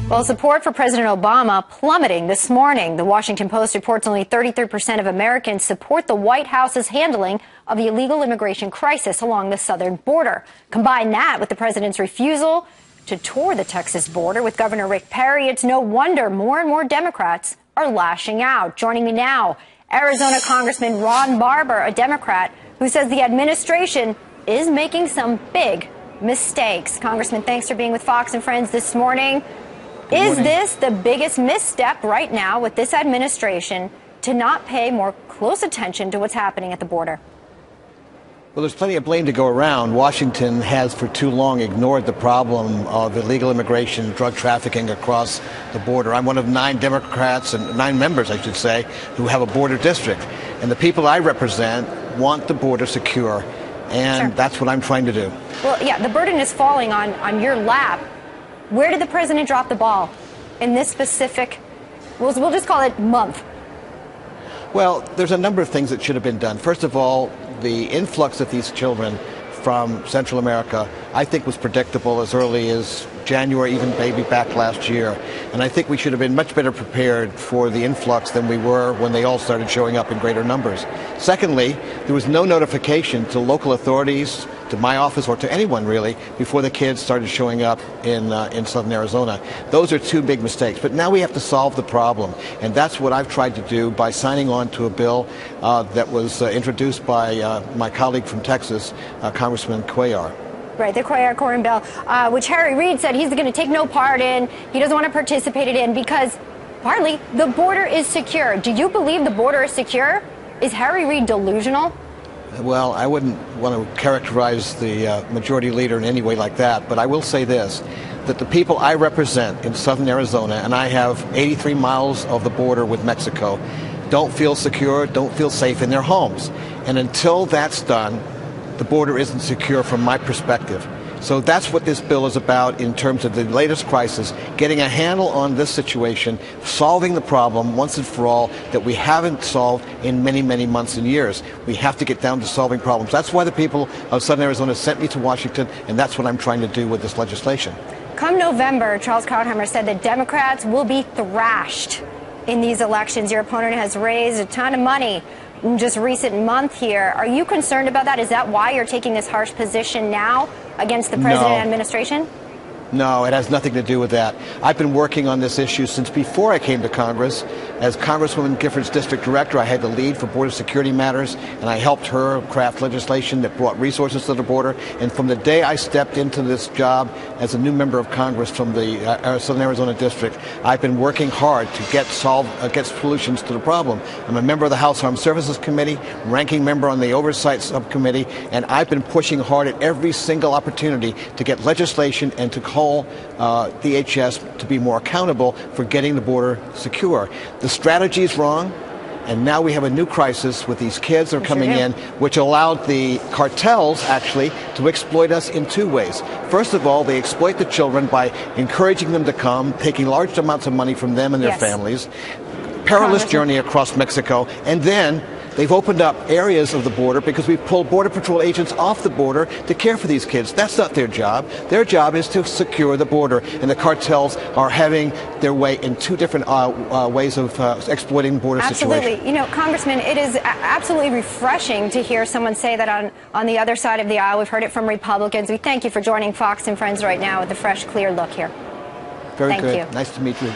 Well, support for President Obama plummeting this morning. The Washington Post reports only 33% of Americans support the White House's handling of the illegal immigration crisis along the southern border. Combine that with the president's refusal to tour the Texas border with Governor Rick Perry, it's no wonder more and more Democrats are lashing out. Joining me now, Arizona Congressman Ron Barber, a Democrat who says the administration is making some big mistakes. Congressman, thanks for being with Fox and Friends this morning. Is this the biggest misstep right now with this administration to not pay more close attention to what's happening at the border? Well, there's plenty of blame to go around. Washington has for too long ignored the problem of illegal immigration, drug trafficking across the border. I'm one of 9 Democrats, and 9 members, I should say, who have a border district. And the people I represent want the border secure. And that's what I'm trying to do. Well, yeah, the burden is falling on your lap. Where did the president drop the ball in this specific, we'll just call it month? Well, there's a number of things that should have been done. First of all, the influx of these children from Central America, I think, was predictable as early as January, even maybe back last year. And I think we should have been much better prepared for the influx than we were when they all started showing up in greater numbers. Secondly, there was no notification to local authorities, to my office, or to anyone really, before the kids started showing up in southern Arizona. Those are 2 big mistakes. But now we have to solve the problem. And that's what I've tried to do by signing on to a bill that was introduced by my colleague from Texas, Congressman Cuellar. Right, the Cuellar bill, which Harry Reid said he's going to take no part in. He doesn't want to participate in because, partly, the border is secure. Do you believe the border is secure? Is Harry Reid delusional? Well, I wouldn't want to characterize the majority leader in any way like that, but I will say this, that the people I represent in southern Arizona, and I have 83 miles of the border with Mexico, don't feel secure, don't feel safe in their homes. And until that's done, the border isn't secure from my perspective. So that's what this bill is about in terms of the latest crisis, getting a handle on this situation, solving the problem once and for all that we haven't solved in many, many months and years. We have to get down to solving problems. That's why the people of southern Arizona sent me to Washington, and that's what I'm trying to do with this legislation. Come November, Charles Krauthammer said that Democrats will be thrashed in these elections. Your opponent has raised a ton of money in just recent month here. Are you concerned about that? Is that why you're taking this harsh position now against the president and administration? No, it has nothing to do with that. I've been working on this issue since before I came to Congress. As Congresswoman Gifford's district director, I had the lead for border security matters, and I helped her craft legislation that brought resources to the border. And from the day I stepped into this job as a new member of Congress from the Southern Arizona district, I've been working hard to get solutions to the problem. I'm a member of the House Armed Services Committee, ranking member on the Oversight Subcommittee, and I've been pushing hard at every single opportunity to get legislation and to call DHS to be more accountable for getting the border secure. The strategy is wrong, and now we have a new crisis with these kids that are coming in, which allowed the cartels actually to exploit us in 2 ways. First of all, they exploit the children by encouraging them to come, taking large amounts of money from them and their families, perilous journey across Mexico, and then they've opened up areas of the border because we've pulled Border Patrol agents off the border to care for these kids. That's not their job. Their job is to secure the border, and the cartels are having their way in 2 different ways of exploiting the border situation. Absolutely. You know, Congressman, it is absolutely refreshing to hear someone say that on the other side of the aisle. We've heard it from Republicans. We thank you for joining Fox and Friends right now with the fresh, clear look here. Very good. Thank you. Nice to meet you.